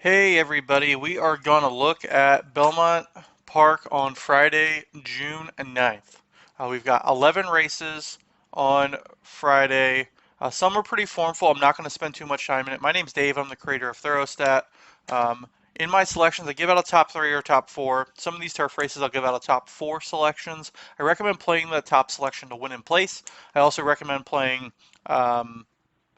Hey everybody, we are going to look at Belmont Park on Friday, June 9th. We've got 11 races on Friday. Some are pretty formful. I'm not going to spend too much time in it. My name's Dave. I'm the creator of Throwstat. Um, in my selections, I give out a top three or top four. Some of these turf races, I'll give out a top four selections. I recommend playing the top selection to win in place. I also recommend playing um,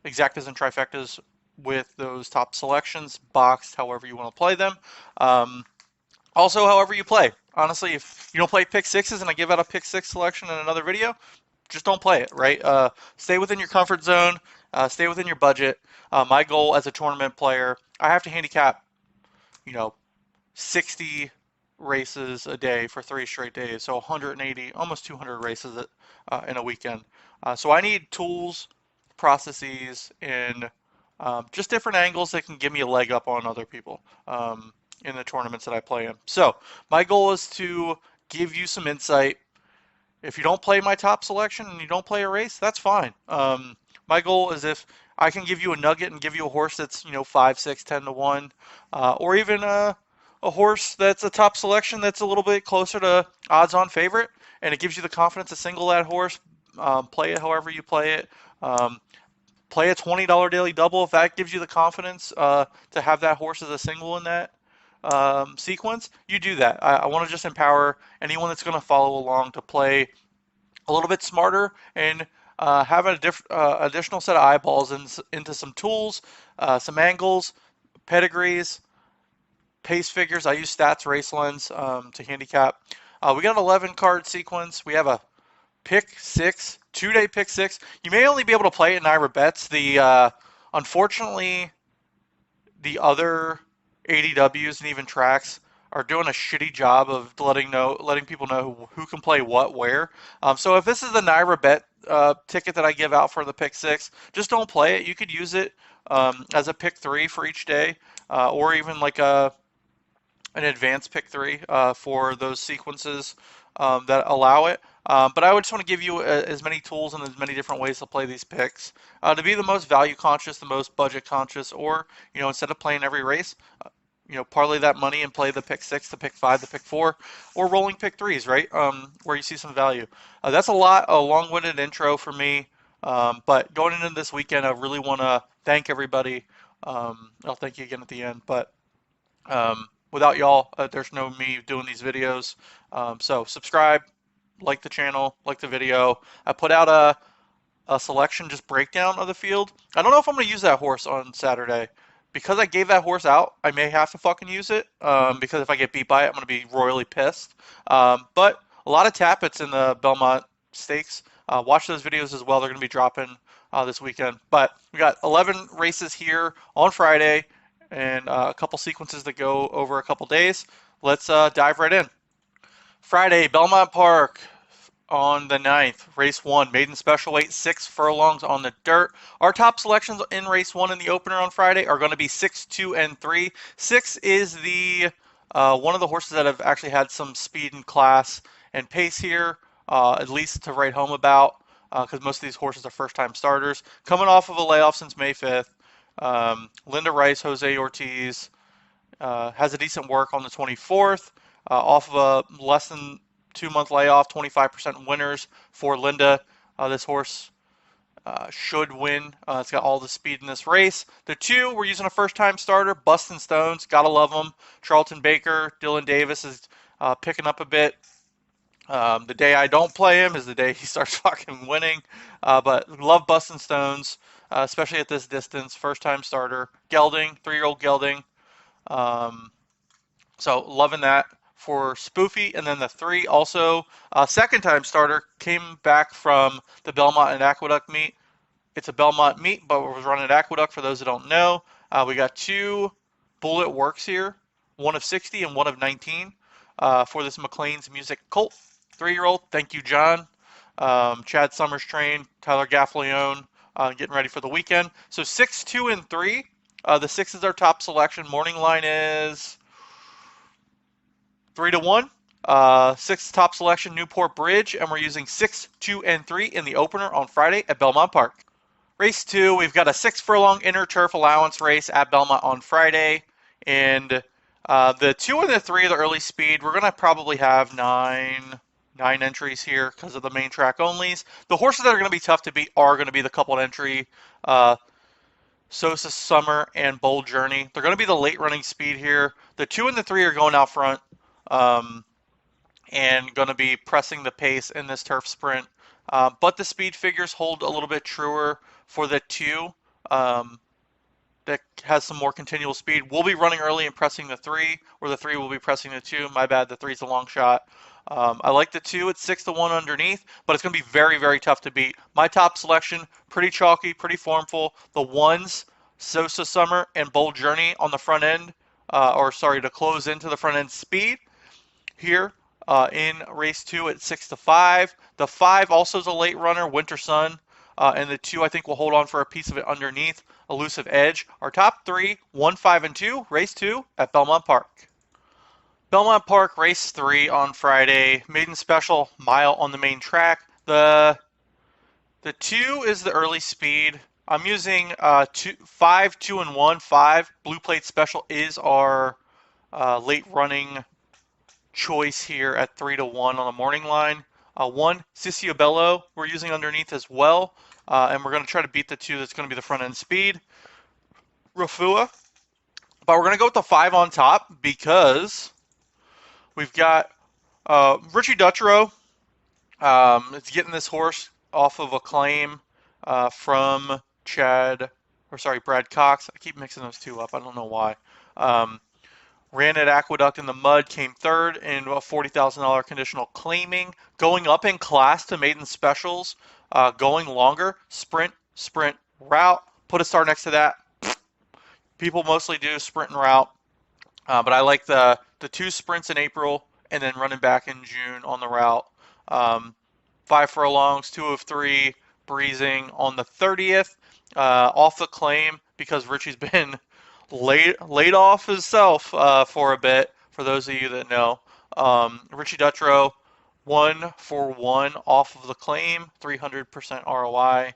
exactas and trifectas with those top selections, boxed, however you want to play them. Um, Also, however you play. Honestly, if you don't play pick sixes and I give out a pick six selection in another video, just don't play it, right? Stay within your comfort zone, stay within your budget. My goal as a tournament player, I have to handicap, you know, 60 races a day for 3 straight days, so 180, almost 200 races in a weekend. So I need tools, processes, and just different angles that can give me a leg up on other people in the tournaments that I play in. So my goal is to give you some insight. If you don't play my top selection and you don't play a race, that's fine. My goal is if I can give you a nugget and give you a horse that's 5, 6, 10 to 1, or even a horse that's a top selection that's a little bit closer to odds-on favorite, and it gives you the confidence to single that horse. Play it however you play it. Um, Play a $20 daily double if that gives you the confidence to have that horse as a single in that sequence. You do that. I want to just empower anyone that's going to follow along to play a little bit smarter and have an additional set of eyeballs into some tools, some angles, pedigrees, pace figures. I use Stats Race Lens to handicap. We got an 11 card sequence. We have a pick six, 2-day pick six. You may only be able to play it in Ira Bets. Unfortunately, the other ADWs and even tracks are doing a shitty job of letting people know who can play what where. So if this is the Naira bet ticket that I give out for the pick six, just don't play it. You could use it as a pick three for each day, or even like an advanced pick three for those sequences that allow it. But I would just want to give you as many tools and as many different ways to play these picks to be the most value conscious, the most budget conscious, or instead of playing every race, parlay that money and play the pick six, the pick five, the pick four, or rolling pick threes, right? Where you see some value. That's a long-winded intro for me. But going into this weekend, I really want to thank everybody. I'll thank you again at the end, but without y'all, there's no me doing these videos. So subscribe, like the channel, like the video. I put out a selection just breakdown of the field. I don't know if I'm going to use that horse on Saturday. Because I gave that horse out, I may have to fucking use it. Because if I get beat by it, I'm going to be royally pissed. But a lot of tappets in the Belmont Stakes. Watch those videos as well. They're going to be dropping this weekend. But we got 11 races here on Friday and a couple sequences that go over a couple days. Let's dive right in. Friday, Belmont Park on the 9th, race one, maiden special weight, 6 furlongs on the dirt. Our top selections in race one in the opener on Friday are going to be 6, 2, and 3. 6 is the one of the horses that have actually had some speed and class and pace here, at least to write home about, because most of these horses are first-time starters. Coming off of a layoff since May 5th, Linda Rice, Jose Ortiz, has a decent work on the 24th, off of a less than 2-month layoff, 25% winners for Linda. This horse should win. It's got all the speed in this race. The 2, we're using a first-time starter, Bustin' Stones. Gotta love them. Charlton Baker, Dylan Davis is picking up a bit. The day I don't play him is the day he starts fucking winning. But love Bustin' Stones, especially at this distance. First-time starter. Gelding, 3-year-old Gelding. So loving that for Spoofy. And then the 3 also, second-time starter, came back from the Belmont and Aqueduct meet. It's a Belmont meet, but we're running at Aqueduct for those that don't know. We got 2 bullet works here, one of 60 and one of 19 for this McLean's Music Colt. 3-year-old, thank you, John. Chad Summers trained, Tyler Gaffleone getting ready for the weekend. So 6, 2, and 3. The 6 is our top selection. Morning line is 3 to 1. 6 top selection, Newport Bridge, and we're using 6, 2, and 3 in the opener on Friday at Belmont Park. Race 2, we've got a 6 furlong inner turf allowance race at Belmont on Friday. And the 2 and the 3 of the early speed, we're going to probably have nine entries here because of the main track onlys. The horses that are going to be tough to beat are going to be the coupled entry, uh, Sosa Summer and Bold Journey. They're going to be the late running speed here. The 2 and the 3 are going out front. And going to be pressing the pace in this turf sprint. But the speed figures hold a little bit truer for the 2 that has some more continual speed. We'll be running early and pressing the 3, or the 3 will be pressing the 2. My bad, the 3's a long shot. I like the 2 at 6-1 underneath, but it's going to be very, very tough to beat. My top selection, pretty chalky, pretty formful. The 1s, Sosa Summer and Bold Journey on the front end, to close into the front end speed here in race 2 at 6-5. The 5 also is a late runner, Winter Sun, and the 2 I think will hold on for a piece of it underneath, Elusive Edge. Our top 3, 1, 5, and 2, race 2 at Belmont Park. Belmont Park, race 3 on Friday, maiden special, mile on the main track. The 2 is the early speed. I'm using 5, 2, and 1. 5, Blue Plate Special is our late running choice here at 3-1 on the morning line. 1, Bello, we're using underneath as well. And we're going to try to beat the 2 that's going to be the front end speed, Rafua. But we're going to go with the 5 on top because we've got Richie Dutrow. It's getting this horse off of a claim from Brad Cox. I keep mixing those 2 up. I don't know why. Ran at Aqueduct in the mud, came 3rd in a $40,000 conditional claiming. Going up in class to maiden specials, going longer, sprint, route. Put a star next to that. People mostly do sprint and route, but I like the 2 sprints in April and then running back in June on the route. 5 furlongs, 2 of 3, breezing on the 30th. Off the claim because Richie's been laid off himself for a bit, for those of you that know. Richie Dutrow, 1 for 1 off of the claim, 300% ROI.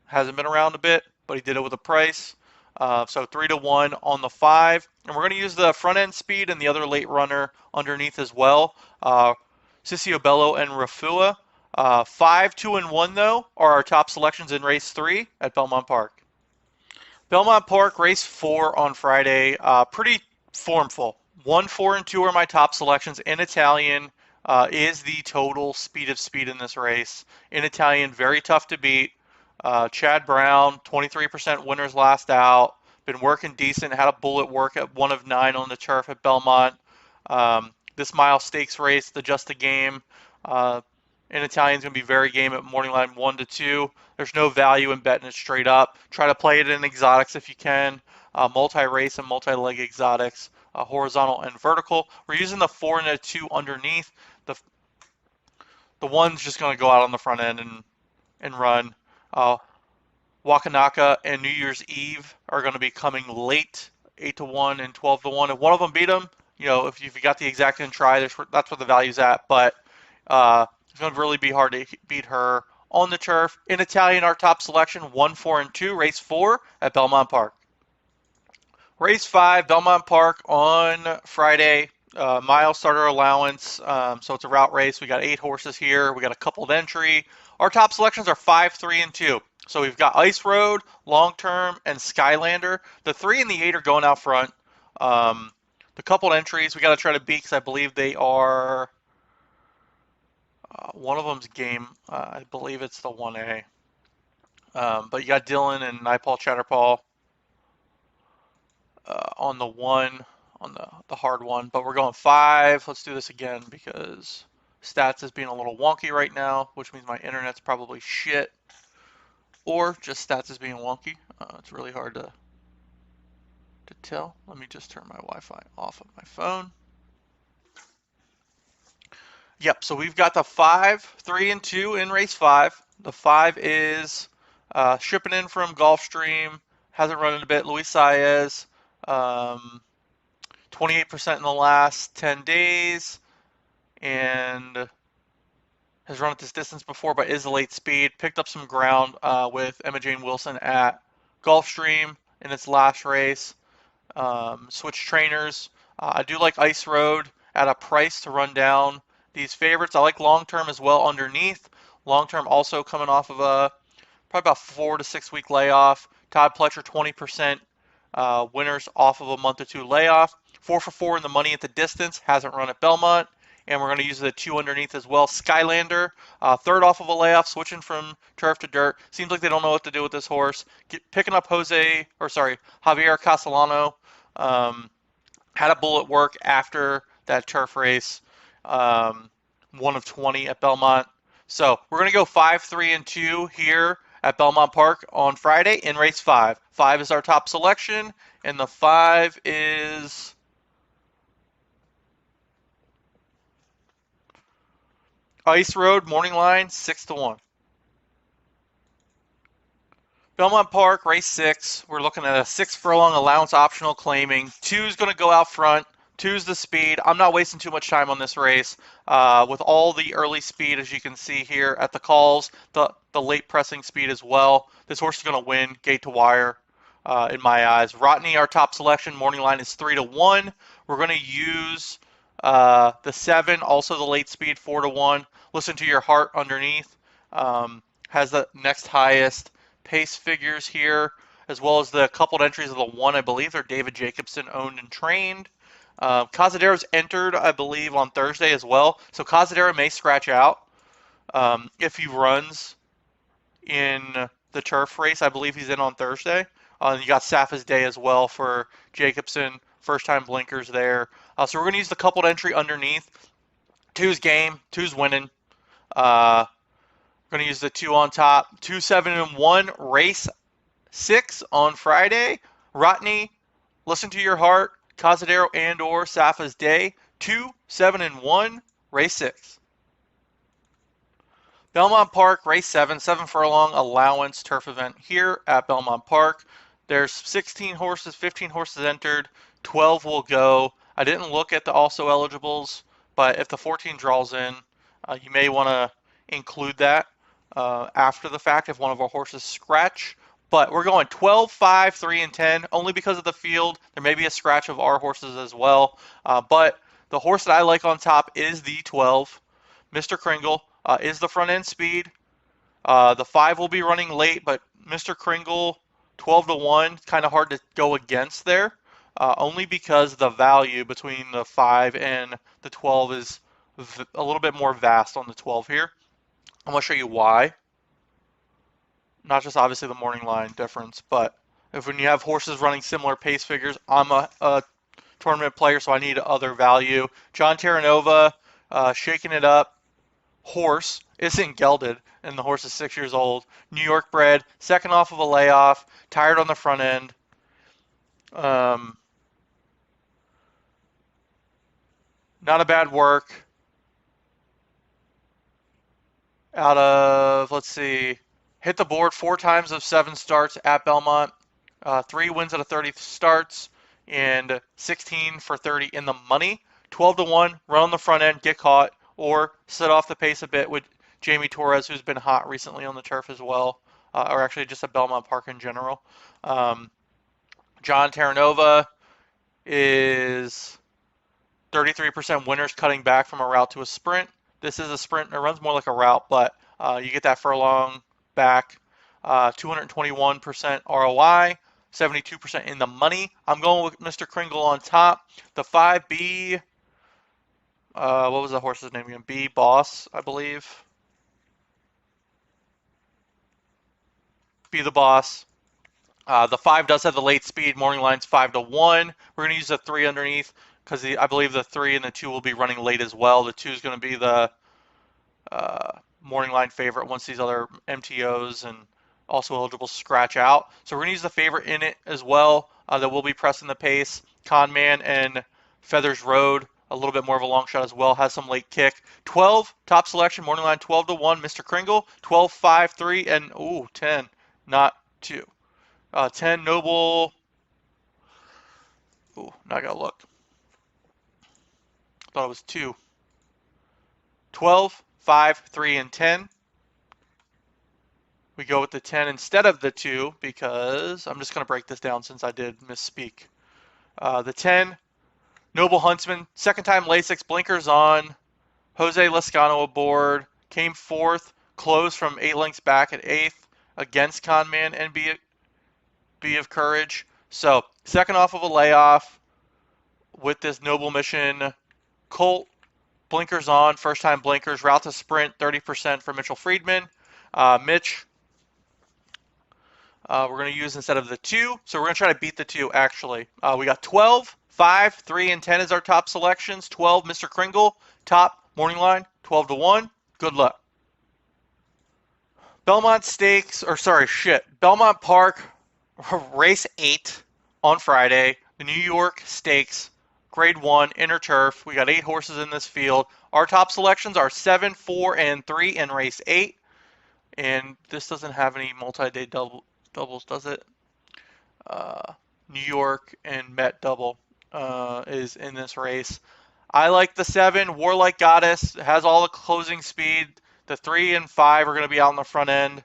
Hasn't been around a bit, but he did it with a price. So 3-1 on the 5. And we're going to use the front end speed and the other late runner underneath as well. Bello and Rafua. 5, 2, and 1, though, are our top selections in race 3 at Belmont Park. Belmont Park, race 4 on Friday, pretty formful. 1, 4, and 2 are my top selections. In Italian is the total speed of speed in this race. In Italian, very tough to beat. Chad Brown, 23% winners last out. Been working decent, had a bullet work at 1 of 9 on the turf at Belmont. This mile stakes race, the just a game. In Italian is going to be very game at morning line 1-2. There's no value in betting it straight up. Try to play it in exotics if you can. Multi-race and multi-leg exotics, horizontal and vertical. We're using the 4 and the 2 underneath. The 1's just going to go out on the front end and run. Wakanaka and New Year's Eve are going to be coming late, 8-1 and 12-1. If one of them beat them, if you got the exact and try, that's where the value's at. But it's going to really be hard to beat her on the turf. In Italian, our top selection, 1, 4, and 2, race 4 at Belmont Park. Race 5, Belmont Park on Friday. Mile starter allowance, so it's a route race. We got 8 horses here. We got a coupled entry. Our top selections are 5, 3, and 2. So we've got Ice Road, Long Term, and Skylander. The 3 and the 8 are going out front. The coupled entries we got to try to beat because I believe they are. One of them's game. I believe it's the 1A. But you got Dylan and Naipaul Chatterpaul on the 1, on the hard one. But we're going 5. Let's do this again because stats is being a little wonky right now, which means my internet's probably shit. Or just stats is being wonky. It's really hard to tell. Let me just turn my Wi-Fi off of my phone. Yep, so we've got the 5, 3, and 2 in race 5. The 5 is shipping in from Gulfstream, hasn't run in a bit. Luis Saez, 28% in the last 10 days, and has run at this distance before, but is a late speed. Picked up some ground with Emma Jane Wilson at Gulfstream in its last race. switch trainers. I do like Ice Road at a price to run down these favorites. I like long term as well underneath. Long term also coming off of a probably about 4 to 6 week layoff. Todd Pletcher 20% winners off of a month or two layoff. 4 for 4 in the money at the distance. Hasn't run at Belmont. And we're going to use the 2 underneath as well. Skylander, third off of a layoff, switching from turf to dirt. Seems like they don't know what to do with this horse. Picking up Javier Castellano. Had a bullet work after that turf race. Um, 1 of 20 at Belmont. So we're going to go 5, 3, and 2 here at Belmont Park on Friday in race 5. 5 is our top selection, and the 5 is Ice Road Morning Line 6-1. Belmont Park, race 6. We're looking at a 6 furlong allowance optional claiming. 2's going to go out front. 2's the speed. I'm not wasting too much time on this race. With all the early speed, as you can see here at the calls, the late pressing speed as well. This horse is going to win gate to wire in my eyes. Rotney, our top selection. Morning line is 3-1. We're going to use the 7, also the late speed, 4-1. Listen to your heart underneath. Has the next highest pace figures here, as well as the coupled entries of the 1, I believe they're David Jacobson owned and trained. Casadero's entered, I believe, on Thursday as well, so Casadero may scratch out if he runs in the turf race. I believe he's in on Thursday. You got Safa's Day as well for Jacobson, first time blinkers there. So we're going to use the coupled entry underneath. 2's game, 2's winning. We're going to use the 2 on top. 2, 7, and 1, race 6 on Friday. Rotney, listen to your heart. Casadero and or Safa's Day. 2, 7, and 1, race 6. Belmont Park, race 7, 7 furlong allowance turf event here at Belmont Park. There's 16 horses, 15 horses entered, 12 will go. I didn't look at the also eligibles, but if the 14 draws in, you may want to include that after the fact if one of our horses scratch. But we're going 12, 5, 3, and 10 only because of the field. There may be a scratch of our horses as well. But the horse that I like on top is the 12. Mr. Kringle is the front end speed. The 5 will be running late, but Mr. Kringle 12-1, kind of hard to go against there. Only because the value between the 5 and the 12 is a little bit more vast on the 12 here. I'm going to show you why. Not just obviously the morning line difference, but when you have horses running similar pace figures, I'm a tournament player, so I need other value. John Terranova, shaking it up. Horse isn't gelded, and the horse is 6 years old. New York bred, second off of a layoff, tired on the front end. Not a bad work. Out of, let's see, hit the board 4 times of 7 starts at Belmont. 3 wins out of 30 starts, and 16 for 30 in the money. 12-1, run on the front end, get caught, or set off the pace a bit with Jamie Torres, who's been hot recently on the turf as well, or actually just at Belmont Park in general. John Terranova is 33% winners cutting back from a route to a sprint. This is a sprint. It runs more like a route, but you get that furlong back. 221% ROI, 72% in the money. I'm going with Mr. Kringle on top. The 5B, what was the horse's name again? B Boss, I believe. Be the Boss. The 5 does have the late speed. Morning line's 5-1. We're going to use the 3 underneath because I believe the 3 and the 2 will be running late as well. The 2 is going to be the morning line favorite once these other MTOs and also eligible scratch out. So we're going to use the favorite in it as well that will be pressing the pace. Conman and Feathers Road, a little bit more of a long shot as well, has some late kick. 12, top selection, morning line 12-1, Mr. Kringle. 12, 5, 3, and 10, not 2. 10, Noble. Now I got to look. I thought it was 2. 12, 5, 3, and 10. We go with the 10 instead of the 2 because I'm just going to break this down since I did misspeak. The 10, Noble Huntsman, second time Lasix, blinkers on. Jose Lascano aboard, came fourth, closed from 8 lengths back at eighth against Conman and B of Courage. So, second off of a layoff with this Noble Mission. Colt, blinkers on, first time blinkers, route to sprint, 30% for Mitchell Friedman. Mitch, we're going to use instead of the 2, so we're going to try to beat the 2 actually. We got 12, 5, 3, and 10 as our top selections. 12, Mr. Kringle, top morning line, 12 to 1. Good luck. Belmont Stakes, or sorry, Belmont Park, race 8 on Friday. The New York Stakes, grade 1, inner turf. We got 8 horses in this field. Our top selections are 7, 4, and 3 in race 8. And this doesn't have any multi-day doubles, does it? New York and Met double is in this race. I like the 7, Warlike Goddess, has all the closing speed. The 3 and 5 are going to be out on the front end.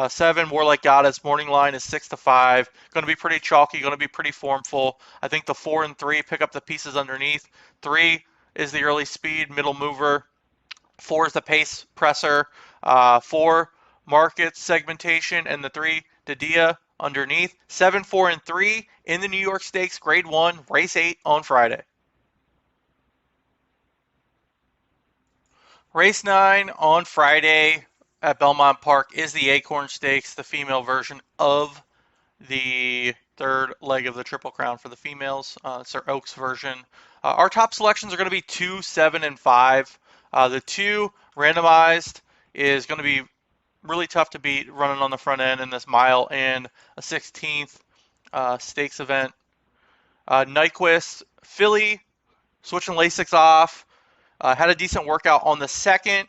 7, Warlike Goddess, morning line is 6 to 5. Going to be pretty chalky, going to be pretty formful. I think the 4 and 3 pick up the pieces underneath. 3 is the early speed, middle mover. 4 is the pace presser. 4, market segmentation, and the 3, Dadia underneath. 7, 4, and 3 in the New York Stakes, grade 1, race 8 on Friday. Race 9 on Friday at Belmont Park is the Acorn Stakes, the female version of the third leg of the Triple Crown for the females. It's their Oaks version. Our top selections are going to be 2, 7, and 5. The 2 randomized is going to be really tough to beat running on the front end in this mile and a 16th stakes event. Nyquist, filly, switching Lasix off. Had a decent workout on the second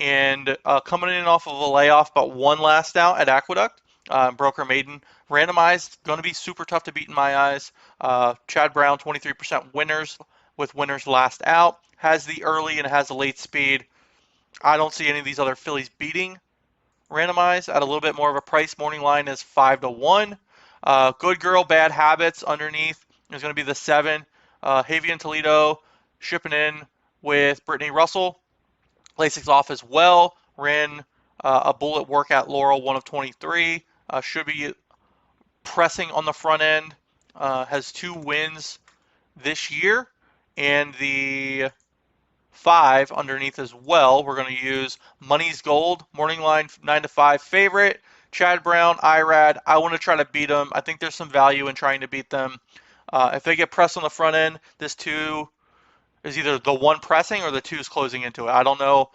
and coming in off of a layoff, but one last out at Aqueduct. Broker Maiden. Randomized, going to be super tough to beat in my eyes. Chad Brown, 23% winners with winners last out. Has the early and has the late speed. I don't see any of these other fillies beating randomized at a little bit more of a price. Morning line is 5 to 1. Good Girl, Bad Habits underneath is going to be the 7. Javian Toledo shipping in with Brittany Russell. Lasix off as well. Ran a bullet work at Laurel, 1 of 23. Should be pressing on the front end. Has 2 wins this year. And the 5 underneath as well. We're going to use Money's Gold, morning line 9 to 5 favorite. Chad Brown, Irad. I want to try to beat them. I think there's some value in trying to beat them. If they get pressed on the front end, this 2 is either the 1 pressing or the 2 is closing into it. I don't know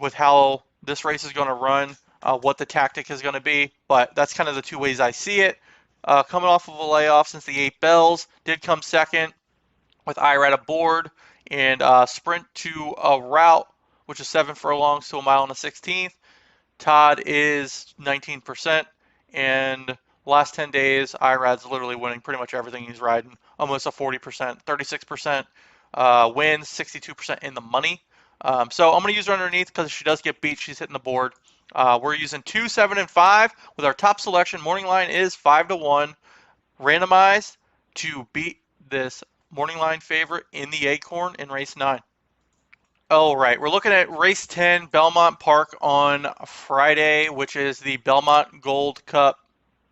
with how this race is going to run, what the tactic is going to be, but that's kind of the 2 ways I see it. Coming off of a layoff since the 8 bells, did come second with Irad aboard and sprint to a route, which is 7 furlongs to a mile and a 16th. Todd is 19%, and last 10 days, Irad's literally winning pretty much everything he's riding, almost a 40%, 36% wins, 62% in the money. So I'm going to use her underneath because if she does get beat, she's hitting the board. We're using 2, 7, and 5 with our top selection. Morning line is 5 to 1. Randomized to beat this morning line favorite in the Acorn in race 9. All right, we're looking at race 10, Belmont Park on Friday, which is the Belmont Gold Cup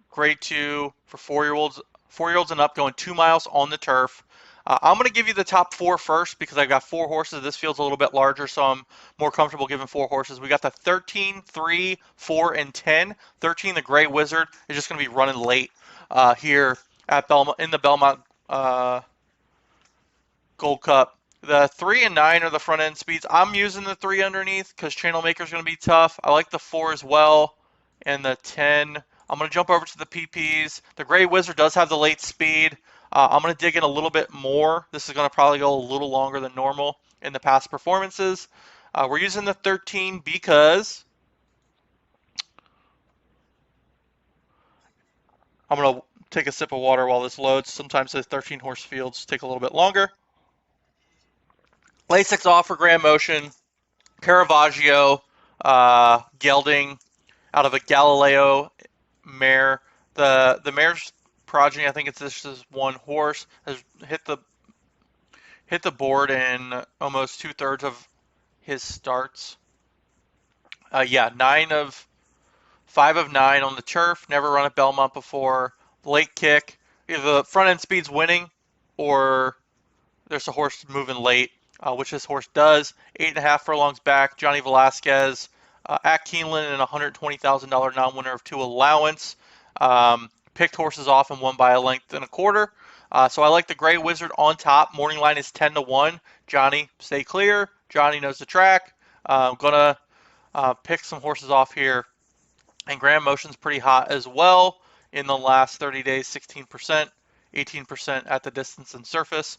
grade 2 for 4-year-olds and up, going 2 miles on the turf. I'm going to give you the top 4 first because I've got 4 horses. This field's a little bit larger, so I'm more comfortable giving 4 horses. We got the 13, 3, 4, and 10. 13, the Gray Wizard, is just going to be running late here at Belmont in the Belmont Gold Cup. The 3 and 9 are the front end speeds. I'm using the 3 underneath because Channel Maker is going to be tough. I like the 4 as well, and the 10. I'm going to jump over to the PPs. The Gray Wizard does have the late speed. I'm going to dig in a little bit more. This is going to probably go a little longer than normal in the past performances. We're using the 13 because I'm going to take a sip of water while this loads. Sometimes the 13 horse fields take a little bit longer. Lasix off for Grand Motion. Caravaggio, gelding out of a Galileo mare. The mare's progeny. I think it's this is one horse has hit the board in almost 2/3 of his starts. Yeah, 5 of 9 on the turf. Never run at Belmont before. Late kick. Either the front end speed's winning, or there's a horse moving late, which this horse does. 8.5 furlongs back. Johnny Velasquez at Keeneland and a $120,000 non-winner of 2 allowance. Picked horses off and won by a length and a quarter. So I like the Gray Wizard on top. Morning line is 10-1. Johnny, stay clear. Johnny knows the track. I'm gonna pick some horses off here. And Grand Motion's pretty hot as well in the last 30 days, 16%, 18% at the distance and surface.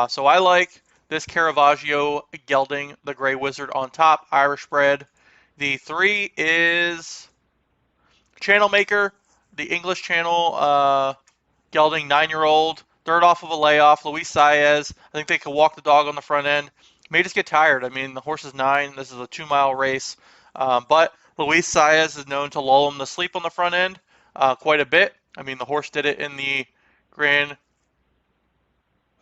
So I like this Caravaggio gelding, the Gray Wizard on top, Irish bred. The 3 is Channel Maker, the English Channel gelding, 9-year-old, third off of a layoff. Luis Saez, I think they could walk the dog on the front end. May just get tired. I mean, the horse is 9. This is a 2-mile race. But Luis Saez is known to lull him to sleep on the front end quite a bit. I mean, the horse did it in the Grand,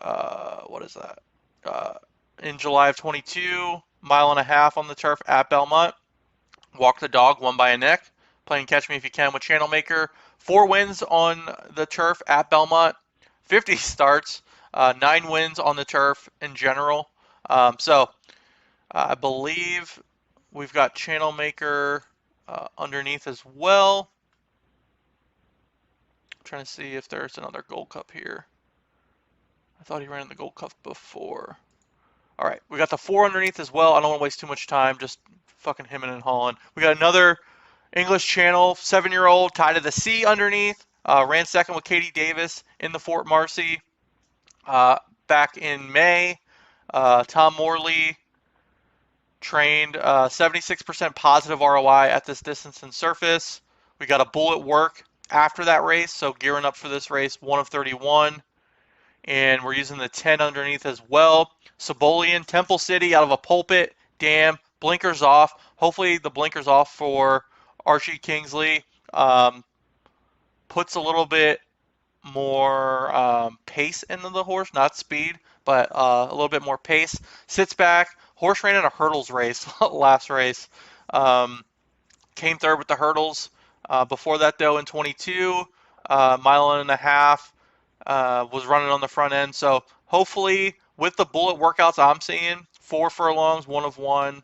what is that? In July of 22, 1.5 on the turf at Belmont. Walked the dog, won by a neck. Playing Catch Me If You Can with Channel Maker. 4 wins on the turf at Belmont. 50 starts. 9 wins on the turf in general. So I believe we've got Channel Maker underneath as well. I'm trying to see if there's another Gold Cup here. I thought he ran in the Gold Cup before. All right, we got the 4 underneath as well. I don't want to waste too much time just fucking hemming and hawing. We got another English Channel 7-year-old tied to the C underneath. Ran second with Katie Davis in the Fort Marcy back in May. Tom Morley trained 76% positive ROI at this distance and surface. We got a bullet work after that race, so gearing up for this race, 1 of 31. And we're using the 10 underneath as well. Sabolian, Temple City out of a pulpit, dam, blinkers off. Hopefully the blinkers off for Archie Kingsley puts a little bit more pace into the horse, not speed, but a little bit more pace. Sits back. Horse ran in a hurdles race last race. Came third with the hurdles. Before that, though, in 22, 1.5 miles, was running on the front end. So hopefully, with the bullet workouts I'm seeing, 4 furlongs, 1 of 1,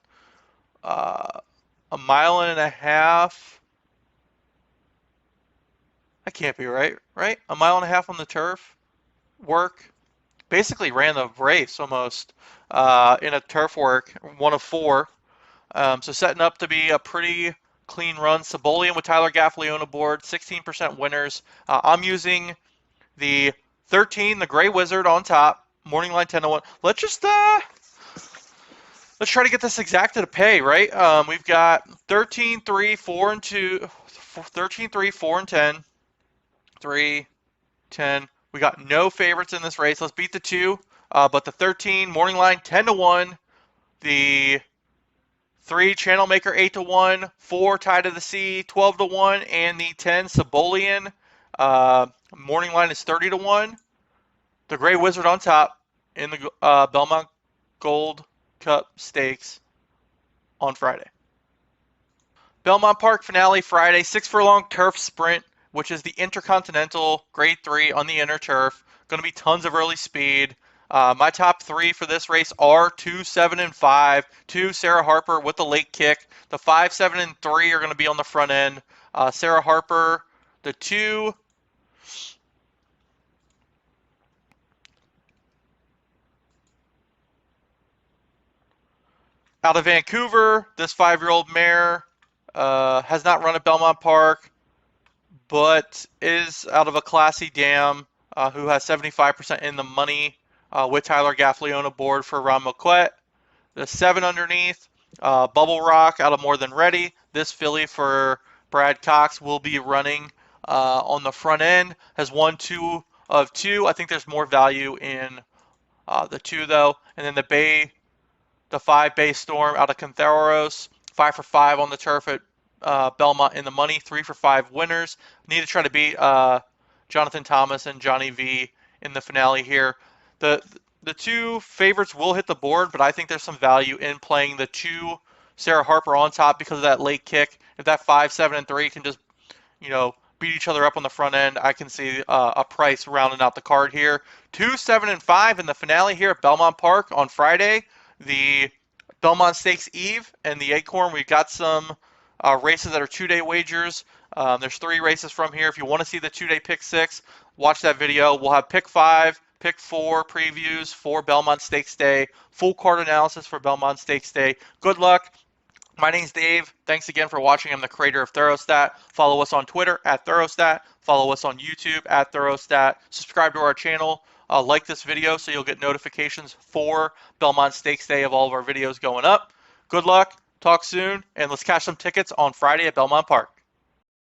1.5 miles. That can't be right? 1.5 miles on the turf. Work. Basically ran the race almost in a turf work, 1 of 4. So setting up to be a pretty clean run. Sabolian with Tyler Gaffalione aboard, 16% winners. I'm using the 13, the Gray Wizard on top. Morning line 10-1. Let's just let's try to get this exacta to pay, right? We've got 13, 3, 4, and 2. 13, 3, 4, and 10. 3, 10. We got no favorites in this race. Let's beat the 2. But the 13, morning line 10-1. The 3, Channel Maker 8-1. 4, Tie to the Sea 12-1. And the 10, Sabolian, morning line is 30-1. The Gray Wizard on top in the Belmont Gold Cup Stakes on Friday. Belmont Park finale Friday, 6 furlong turf sprint, which is the Intercontinental Grade 3 on the inner turf. Going to be tons of early speed. My top 3 for this race are 2, 7, and 5. 2, Sarah Harper with the late kick. The 5, 7, and 3 are going to be on the front end. Sarah Harper, the 2. Out of Vancouver, this 5-year-old mare has not run at Belmont Park, but is out of a classy dam who has 75% in the money with Tyler Gaffalione aboard for Ron Moquette. The 7 underneath, Bubble Rock out of More Than Ready. This filly for Brad Cox will be running on the front end. Has won 2 of 2. I think there's more value in the 2 though. And then the 5 Bay Storm out of Cantheros. 5 for 5 on the turf at Belmont in the money. 3 for 5 winners. Need to try to beat Jonathan Thomas and Johnny V in the finale here. The the two favorites will hit the board, but I think there's some value in playing the two Sarah Harper on top because of that late kick. If that 5, 7, and 3 can just beat each other up on the front end, I can see a price rounding out the card here. 2, 7, and 5 in the finale here at Belmont Park on Friday. The Belmont Stakes Eve and the Acorn. We've got some races that are 2-day wagers. There's 3 races from here. If you want to see the 2-day pick 6, watch that video. We'll have pick 5, pick 4 previews for Belmont Stakes Day, full card analysis for Belmont Stakes Day. Good luck. My name's Dave. Thanks again for watching. I'm the creator of Thorostat. Follow us on Twitter at Thorostat. Follow us on YouTube at Thorostat. Subscribe to our channel. Like this video so you'll get notifications for Belmont Stakes Day of all of our videos going up. Good luck. Talk soon. And let's cash some tickets on Friday at Belmont Park.